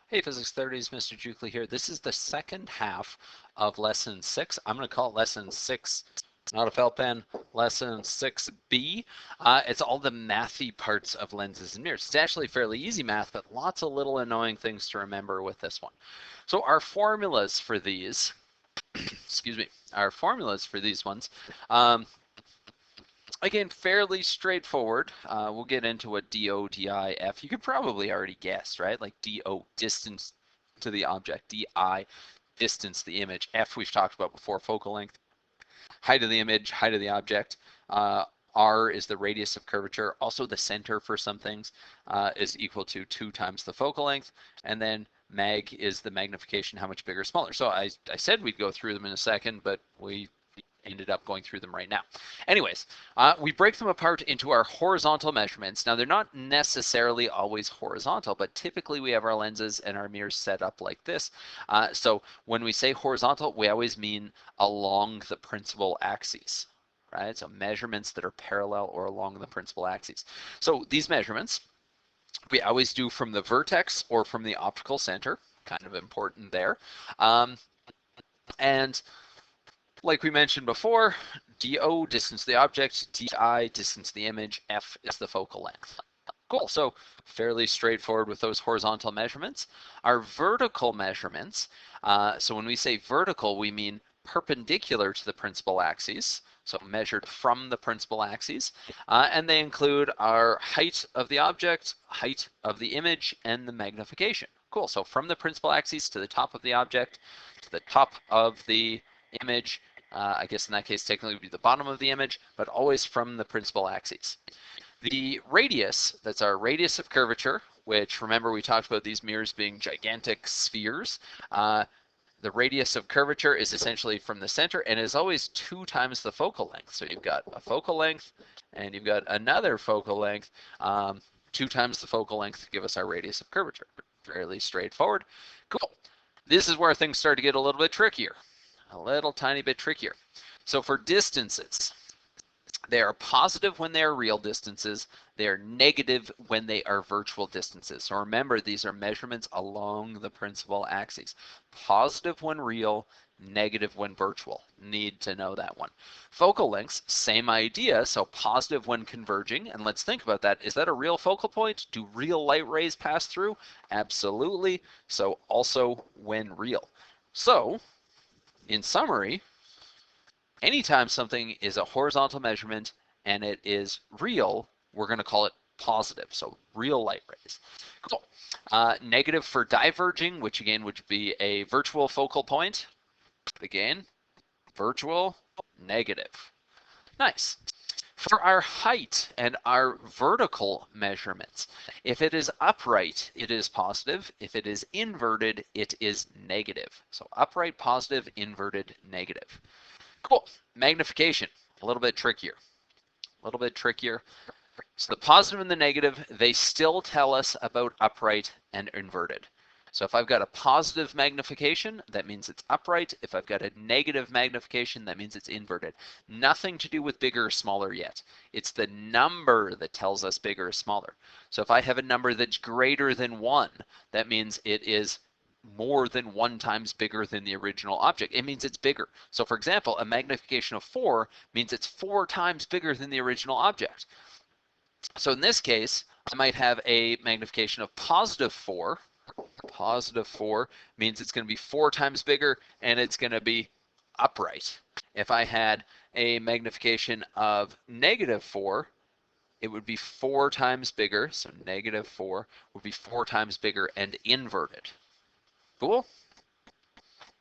Hey, Physics 30s, Mr. Jukley here. This is the second half of Lesson 6. I'm going to call it Lesson 6, not a felt pen, Lesson 6B. It's all the mathy parts of lenses and mirrors. It's actually fairly easy math, but lots of little annoying things to remember with this one. So our formulas for these, excuse me, our formulas for these ones, again, fairly straightforward. We'll get into what DO, DI, F. You could probably already guess, right? Like DO, distance to the object. DI, distance to the image. F, we've talked about before, focal length. Height of the image, height of the object. R is the radius of curvature. Also the center for some things is equal to 2 times the focal length. And then mag is the magnification, how much bigger or smaller. So I said we'd go through them in a second, but we ended up going through them right now. Anyways, we break them apart into our horizontal measurements. Now, they're not necessarily always horizontal, but typically we have our lenses and our mirrors set up like this. So when we say horizontal, we always mean along the principal axes, right? So measurements that are parallel or along the principal axes. So these measurements, we always do from the vertex or from the optical center, kind of important there. And like we mentioned before, DO, distance to the object, DI, distance to the image, F is the focal length. Cool, so fairly straightforward with those horizontal measurements. Our vertical measurements, so when we say vertical, we mean perpendicular to the principal axes, so measured from the principal axes, and they include our height of the object, height of the image, and the magnification. Cool, so from the principal axes to the top of the object, to the top of the image, I guess in that case technically would be the bottom of the image, but always from the principal axes. The radius, that's our radius of curvature, which remember we talked about these mirrors being gigantic spheres. The radius of curvature is essentially from the center and is always 2 times the focal length. So you've got a focal length and you've got another focal length, 2 times the focal length to give us our radius of curvature. Fairly straightforward. Cool. This is where things start to get a little bit trickier. A little tiny bit trickier. So for distances, they are positive when they are real distances. They are negative when they are virtual distances. So remember, these are measurements along the principal axes. Positive when real, negative when virtual. Need to know that one. Focal lengths, same idea. So positive when converging. And let's think about that. Is that a real focal point? Do real light rays pass through? Absolutely. So also when real. So in summary, anytime something is a horizontal measurement and it is real, we're going to call it positive, so real light rays. Cool. Negative for diverging, which again would be a virtual focal point. Again, virtual, negative. Nice. For our height and our vertical measurements, if it is upright, it is positive. If it is inverted, it is negative. So upright, positive, inverted, negative. Cool. Magnification, a little bit trickier. A little bit trickier. So the positive and the negative, they still tell us about upright and inverted. So if I've got a positive magnification, that means it's upright. If I've got a negative magnification, that means it's inverted. Nothing to do with bigger or smaller yet. It's the number that tells us bigger or smaller. So if I have a number that's greater than 1, that means it is more than 1 times bigger than the original object. It means it's bigger. So for example, a magnification of 4 means it's 4 times bigger than the original object. So in this case, I might have a magnification of positive 4. Positive 4 means it's going to be 4 times bigger and it's going to be upright. If I had a magnification of negative 4, it would be 4 times bigger. So negative 4 would be 4 times bigger and inverted. Cool.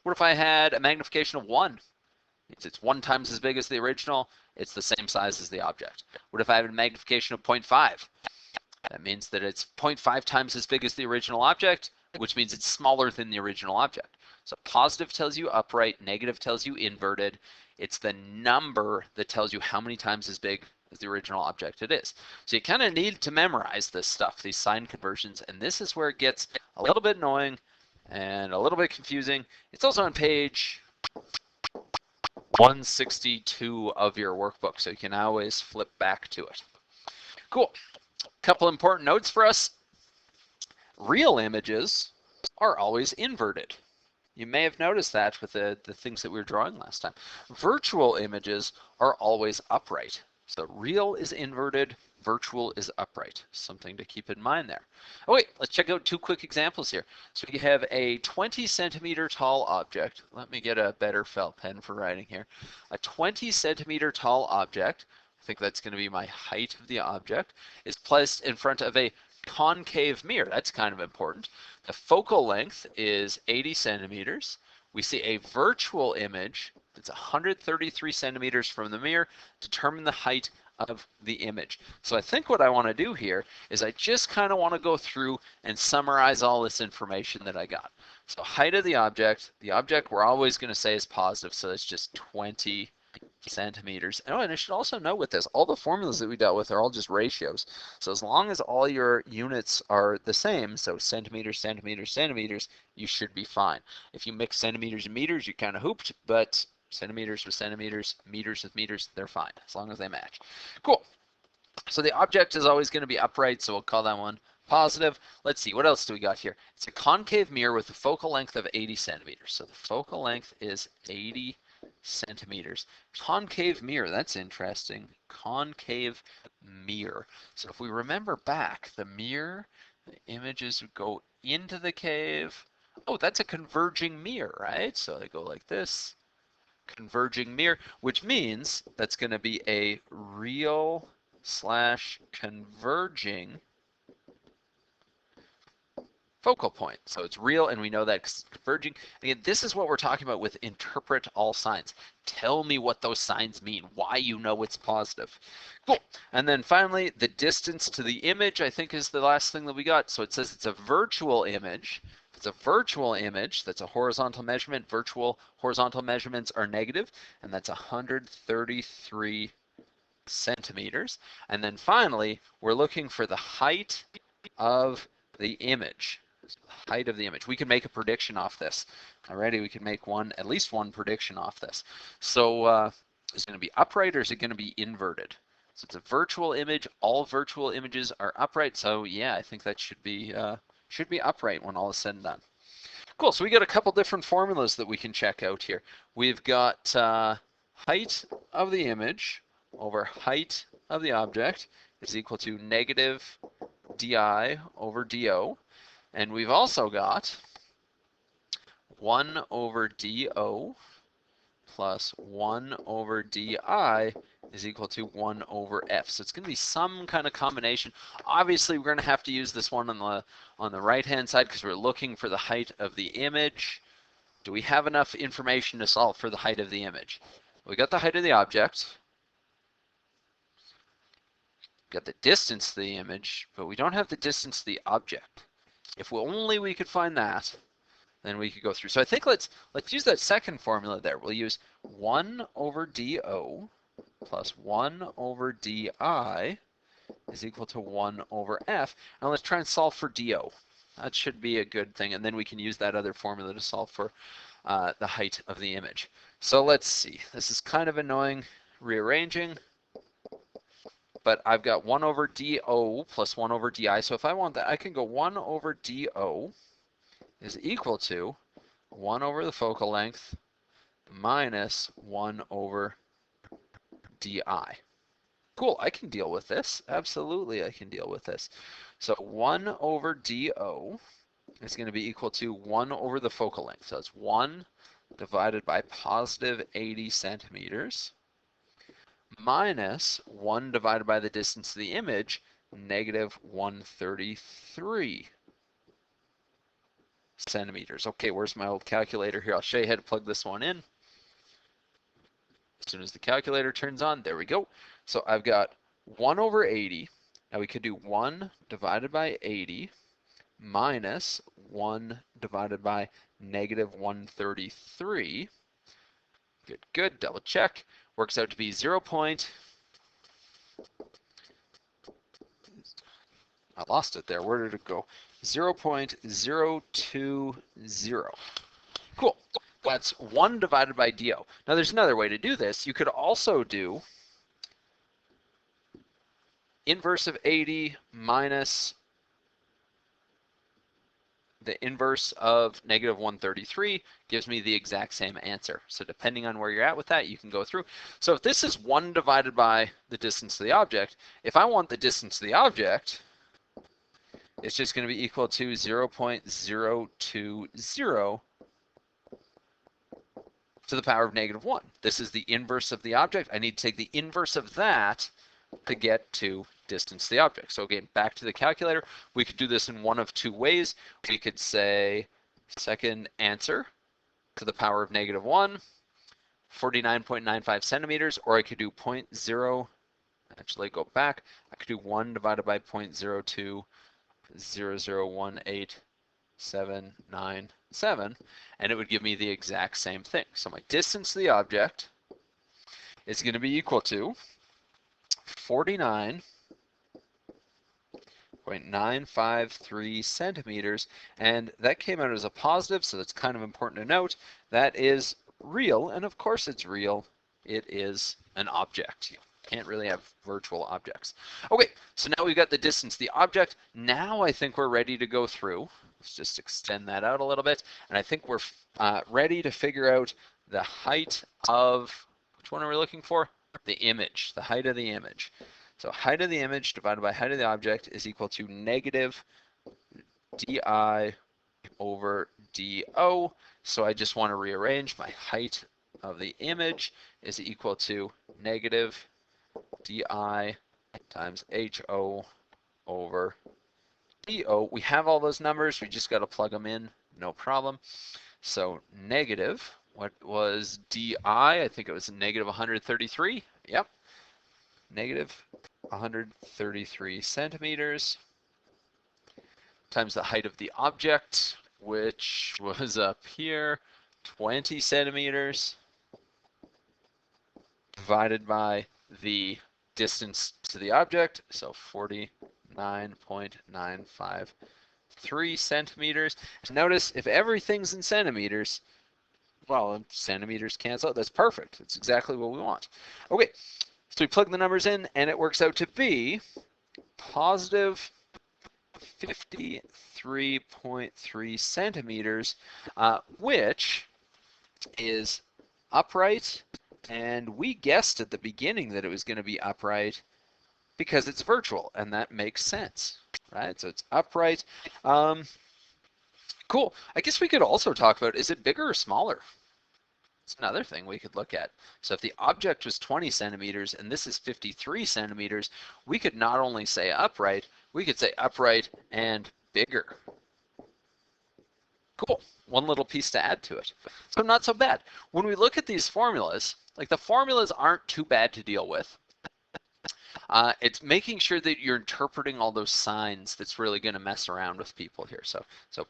What if I had a magnification of 1? It's 1 times as big as the original. It's the same size as the object. What if I have a magnification of 0.5? That means that it's 0.5 times as big as the original object, which means it's smaller than the original object. So positive tells you upright, negative tells you inverted. It's the number that tells you how many times as big as the original object it is. So you kind of need to memorize this stuff, these sign conversions, and this is where it gets a little bit annoying and a little bit confusing. It's also on page 162 of your workbook, so you can always flip back to it. Cool. Couple important notes for us. Real images are always inverted. You may have noticed that with the things that we were drawing last time. Virtual images are always upright. So real is inverted, virtual is upright. Something to keep in mind there. Oh wait, let's check out two quick examples here. So you have a 20 centimeter tall object. Let me get a better felt pen for writing here. A 20 centimeter tall object, I think that's going to be my height of the object, is placed in front of a concave mirror. That's kind of important. The focal length is 80 centimeters. We see a virtual image that's 133 centimeters from the mirror. Determine the height of the image. So I think what I want to do here is I just kind of want to go through and summarize all this information that I got. So height of the object we're always going to say is positive, so it's just 20 centimeters. Oh, and I should also note with this, all the formulas that we dealt with are all just ratios. So as long as all your units are the same, so centimeters, centimeters, centimeters, you should be fine. If you mix centimeters and meters, you kind of hooped, but centimeters with centimeters, meters with meters, they're fine, as long as they match. Cool. So the object is always going to be upright, so we'll call that one positive. Let's see, what else do we got here? It's a concave mirror with a focal length of 80 centimeters. So the focal length is 80 centimeters. Concave mirror, that's interesting. Concave mirror. So if we remember back, the mirror, the images would go into the cave. Oh, that's a converging mirror, right? So they go like this, converging mirror, which means that's going to be a real / converging focal point. So it's real, and we know that it's converging. Again, this is what we're talking about with interpret all signs. Tell me what those signs mean, why you know it's positive. Cool. And then finally, the distance to the image, I think, is the last thing that we got. So it says it's a virtual image. It's a virtual image. That's a horizontal measurement. Virtual horizontal measurements are negative, and that's 133 centimeters. And then finally, we're looking for the height of the image. Height of the image. We can make a prediction off this. Already, we can make at least one prediction off this. So is it going to be upright or is it going to be inverted? So it's a virtual image. All virtual images are upright. So yeah, I think that should be upright when all is said and done. Cool. So we got a couple different formulas that we can check out here. We've got height of the image over height of the object is equal to negative di over do. And we've also got 1 over do plus 1 over di is equal to 1 over f. So it's going to be some kind of combination. Obviously, we're going to have to use this one on the right-hand side because we're looking for the height of the image. Do we have enough information to solve for the height of the image? We got the height of the object. We got the distance to the image, but we don't have the distance to the object. If we could find that, then we could go through. So I think let's use that second formula there. We'll use 1 over do plus 1 over di is equal to 1 over f. And let's try and solve for do. That should be a good thing. And then we can use that other formula to solve for the height of the image. So let's see. This is kind of annoying rearranging. But I've got 1 over do plus 1 over di. So if I want that, I can go 1 over do is equal to 1 over the focal length minus 1 over di. Cool, I can deal with this. Absolutely, I can deal with this. So 1 over do is going to be equal to 1 over the focal length. So it's 1 divided by positive 80 centimeters minus 1 divided by the distance to the image, negative 133 centimeters. Okay, where's my old calculator here? I'll show you how to plug this one in. As soon as the calculator turns on, there we go. So I've got 1 over 80. Now we could do 1 divided by 80 minus 1 divided by negative 133. Good, good, double check. Works out to be 0. I lost it there. Where did it go? 0.020. Cool. That's 1 divided by do. Now there's another way to do this. You could also do inverse of 80 minus the inverse of negative 133 gives me the exact same answer. So depending on where you're at with that, you can go through. So if this is 1 divided by the distance to the object, if I want the distance to the object, it's just going to be equal to 0.020 to the power of negative 1. This is the inverse of the object. I need to take the inverse of that to get to distance to the object. So again, back to the calculator, we could do this in one of two ways. We could say second answer to the power of negative 1, 49.95 centimeters, or I could do 0.0, actually go back, I could do 1 divided by 0.0200187997, and it would give me the exact same thing. So my distance to the object is going to be equal to 49.953 centimeters, and that came out as a positive, so that's kind of important to note. That is real, and of course it's real. It is an object. You can't really have virtual objects. Okay, so now we've got the distance to the object. Now I think we're ready to go through. Let's just extend that out a little bit, and I think we're ready to figure out the height of, which one are we looking for? The image, the height of the image. So height of the image divided by height of the object is equal to negative di over do. So I just want to rearrange. My height of the image is equal to negative di times ho over do. We have all those numbers. We just got to plug them in. No problem. So negative, what was di? I think it was negative 133. Yep. Negative 133 centimeters times the height of the object, which was up here, 20 centimeters, divided by the distance to the object, so 49.953 centimeters. Notice if everything's in centimeters, well, centimeters cancel out. That's perfect. That's exactly what we want. Okay, so we plug the numbers in, and it works out to be positive 53.3 centimeters, which is upright. And we guessed at the beginning that it was going to be upright because it's virtual, and that makes sense, right? So it's upright. Cool. I guess we could also talk about, is it bigger or smaller? It's another thing we could look at. So if the object was 20 centimeters and this is 53 centimeters, we could not only say upright, we could say upright and bigger. Cool. One little piece to add to it. So not so bad. When we look at these formulas, like the formulas aren't too bad to deal with. It's making sure that you're interpreting all those signs that's really going to mess around with people here. So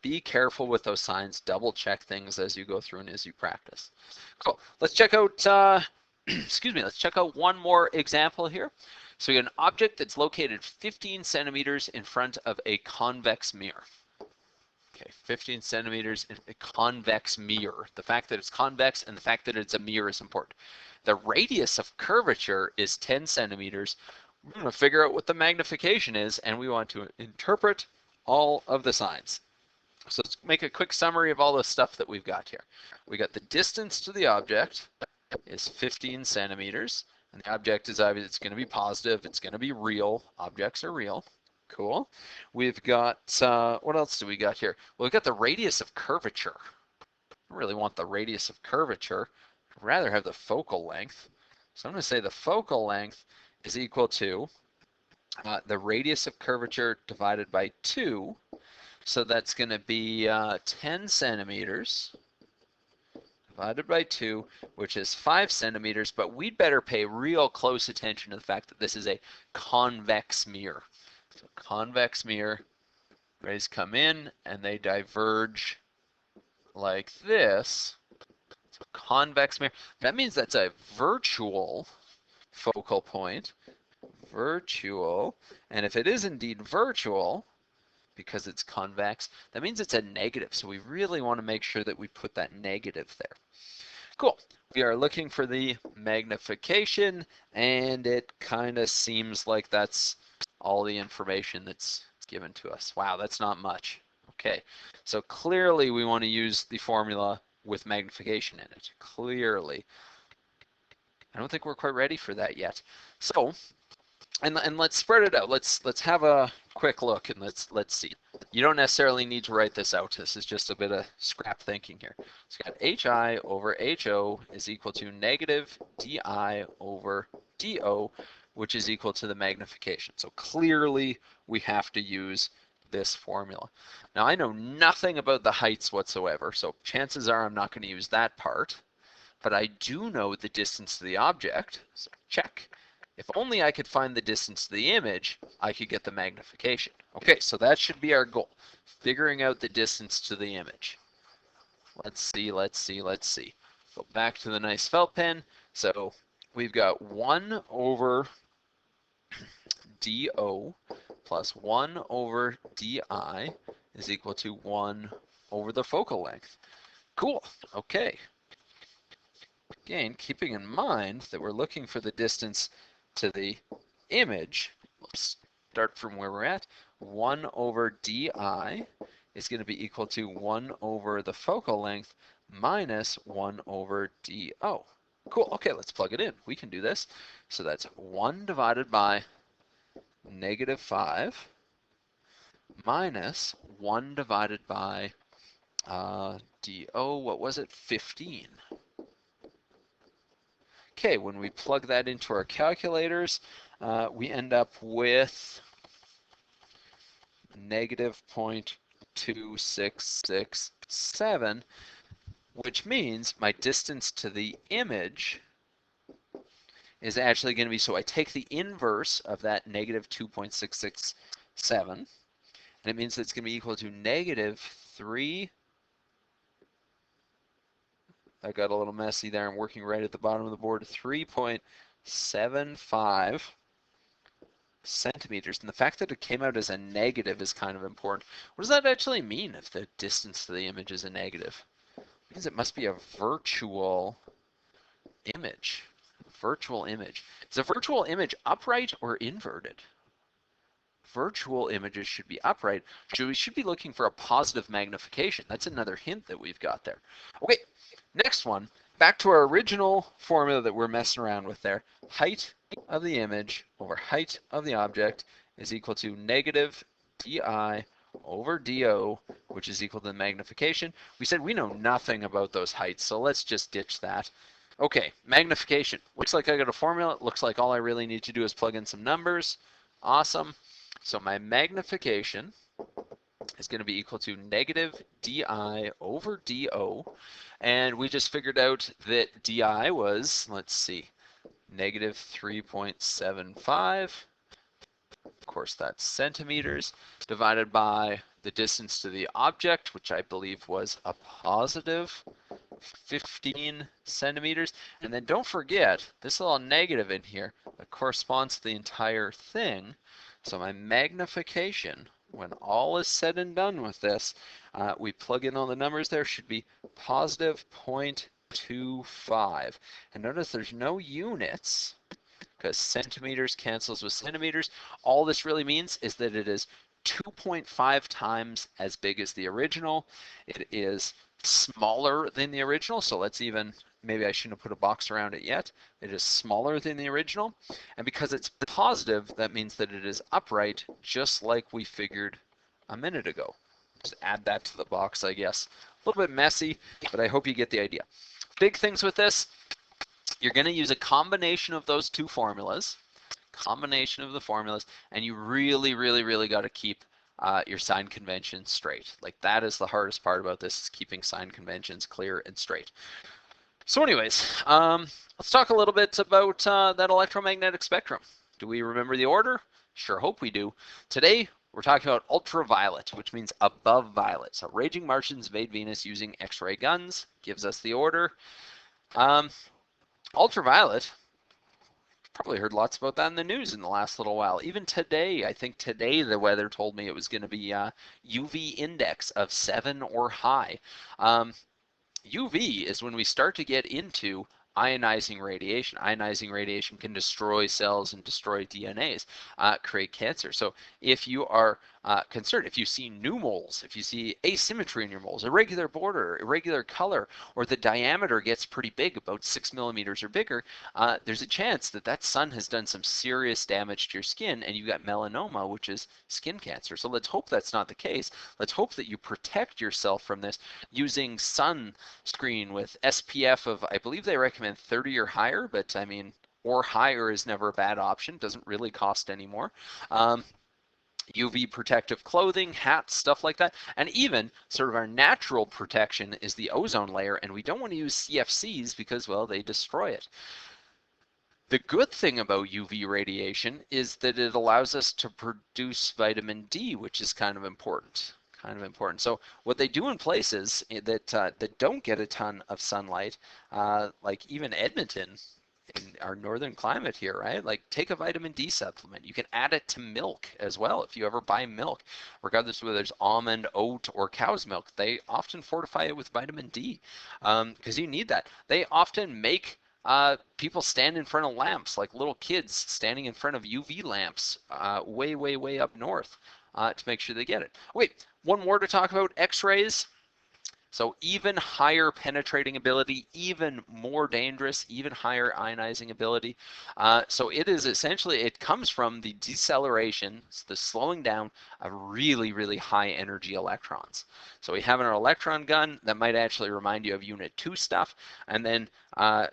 be careful with those signs. Double check things as you go through and as you practice. Cool. Let's check out, excuse me, let's check out one more example here. So we got an object that's located 15 centimeters in front of a convex mirror. Okay, 15 centimeters in a convex mirror. The fact that it's convex and the fact that it's a mirror is important. The radius of curvature is 10 centimeters. We're going to figure out what the magnification is, and we want to interpret all of the signs. So let's make a quick summary of all the stuff that we've got here. We got the distance to the object is 15 centimeters, and the object is obviously, it's going to be positive, it's going to be real. Objects are real. Cool. We've got, what else do we got here? Well, we've got the radius of curvature. I don't really want the radius of curvature. I'd rather have the focal length. So I'm going to say the focal length is equal to the radius of curvature divided by 2. So that's going to be 10 centimeters divided by 2, which is 5 centimeters. But we'd better pay real close attention to the fact that this is a convex mirror. So convex mirror, rays come in and they diverge like this. So convex mirror, that means that's a virtual focal point. Virtual, and if it is indeed virtual, because it's convex, that means it's a negative. So we really want to make sure that we put that negative there. Cool. We are looking for the magnification, and it kind of seems like that's all the information that's given to us. Wow, that's not much. Okay, so clearly we want to use the formula with magnification in it. Clearly. I don't think we're quite ready for that yet. So, and let's spread it out. Let's have a quick look and let's see. You don't necessarily need to write this out. This is just a bit of scrap thinking here. So we got HI over HO is equal to negative DI over DO, which is equal to the magnification. So clearly we have to use this formula. Now I know nothing about the heights whatsoever, so chances are I'm not going to use that part, but I do know the distance to the object, so check. If only I could find the distance to the image, I could get the magnification. Okay, so that should be our goal, figuring out the distance to the image. Let's see. Go back to the nice felt pen. So we've got 1 over DO plus 1 over DI is equal to 1 over the focal length. Cool, okay. Again, keeping in mind that we're looking for the distance to the image, let's start from where we're at. 1 over DI is going to be equal to 1 over the focal length minus 1 over DO. Cool, okay, let's plug it in. We can do this. So that's 1 divided by negative 5 minus 1 divided by DO, what was it, 15. Okay, when we plug that into our calculators, we end up with negative 0.2667, which means my distance to the image is actually going to be, so I take the inverse of that negative 2.667, and it means that it's going to be equal to negative 3. I got a little messy there. I'm working right at the bottom of the board. 3.75 centimeters. And the fact that it came out as a negative is kind of important. What does that actually mean if the distance to the image is a negative? It means it must be a virtual image. Virtual image. Is a virtual image upright or inverted? Virtual images should be upright. So we should be looking for a positive magnification. That's another hint that we've got there. Okay. Next one, back to our original formula that we're messing around with there. Height of the image over height of the object is equal to negative DI over DO, which is equal to the magnification. We said we know nothing about those heights, so let's just ditch that. Okay, magnification. Looks like I got a formula. It looks like all I really need to do is plug in some numbers. Awesome. So my magnification is going to be equal to negative DI over DO. And we just figured out that DI was, let's see, negative 3.75. Of course, that's centimeters, divided by the distance to the object, which I believe was a positive 15 centimeters. And then don't forget, this little negative in here that corresponds to the entire thing. So my magnification, when all is said and done with this, we plug in all the numbers there, should be positive 0.25. And notice there's no units because centimeters cancels with centimeters. All this really means is that it is 2.5 times as big as the original. It is smaller than the original, so let's even, maybe I shouldn't have put a box around it yet. It is smaller than the original, and because it's positive, that means that it is upright, just like we figured a minute ago. Just add that to the box, I guess. A little bit messy, but I hope you get the idea. Big things with this, you're going to use a combination of those two formulas, and you really got to keep your sign convention straight. Like, that is the hardest part about this, is keeping sign conventions clear and straight. So anyways, let's talk a little bit about that electromagnetic spectrum. Do we remember the order? Sure hope we do. Today, we're talking about ultraviolet, which means above violet. So Raging Martians invade Venus using X-ray guns gives us the order. Ultraviolet, probably heard lots about that in the news in the last little while. Even today, I think today the weather told me it was going to be UV index of 7 or high. UV is when we start to get into ionizing radiation. Ionizing radiation can destroy cells and destroy DNAs, create cancer. So if you are concern. If you see new moles, if you see asymmetry in your moles, irregular border, irregular color, or the diameter gets pretty big, about 6 millimeters or bigger, there's a chance that that sun has done some serious damage to your skin and you got melanoma, which is skin cancer. So let's hope that's not the case. Let's hope that you protect yourself from this using sunscreen with SPF of, I believe they recommend 30 or higher, but I mean, or higher is never a bad option. Doesn't really cost any more. UV protective clothing, hats, stuff like that. And even sort of our natural protection is the ozone layer, and we don't want to use CFCs because, well, they destroy it. The good thing about UV radiation is that it allows us to produce vitamin D, which is kind of important. So what they do in places that don't get a ton of sunlight, like even Edmonton, in our northern climate here, right? Like take a vitamin D supplement. You can add it to milk as well. If you ever buy milk, regardless of whether it's almond, oat, or cow's milk, they often fortify it with vitamin D because you need that. They often make people stand in front of lamps, like little kids standing in front of UV lamps way, way, way up north to make sure they get it. Wait, one more to talk about, X-rays. So even higher penetrating ability, even more dangerous, even higher ionizing ability. So it is essentially, it comes from the deceleration, the slowing down of really, really high energy electrons. So we have an electron gun that might actually remind you of Unit 2 stuff, and then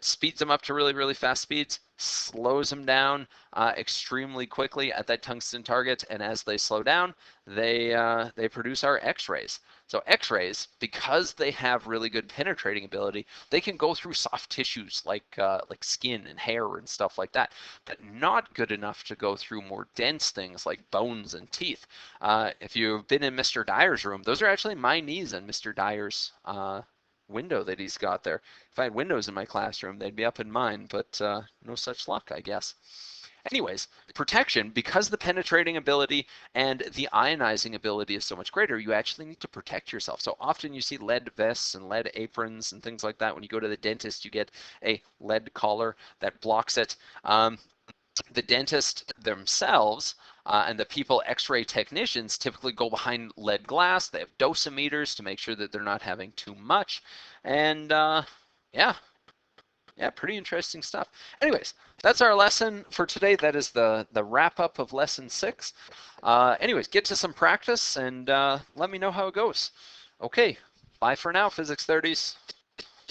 speeds them up to really, really fast speeds, slows them down extremely quickly at that tungsten target, and as they slow down, they produce our X-rays. So X-rays, because they have really good penetrating ability, they can go through soft tissues like skin and hair and stuff like that, but not good enough to go through more dense things like bones and teeth. If you've been in Mr. Dyer's room, those are actually my knees on Mr. Dyer's window that he's got there. If I had windows in my classroom, they'd be up in mine, but no such luck, I guess. Anyways, protection, because the penetrating ability and the ionizing ability is so much greater, you actually need to protect yourself. So often you see lead vests and lead aprons and things like that. When you go to the dentist, you get a lead collar that blocks it. The dentist themselves and the people, X-ray technicians, typically go behind lead glass. They have dosimeters to make sure that they're not having too much. And yeah, pretty interesting stuff. Anyways, that's our lesson for today. That is the wrap up of lesson 6. Anyways, get to some practice and let me know how it goes. Okay, bye for now, Physics 30s.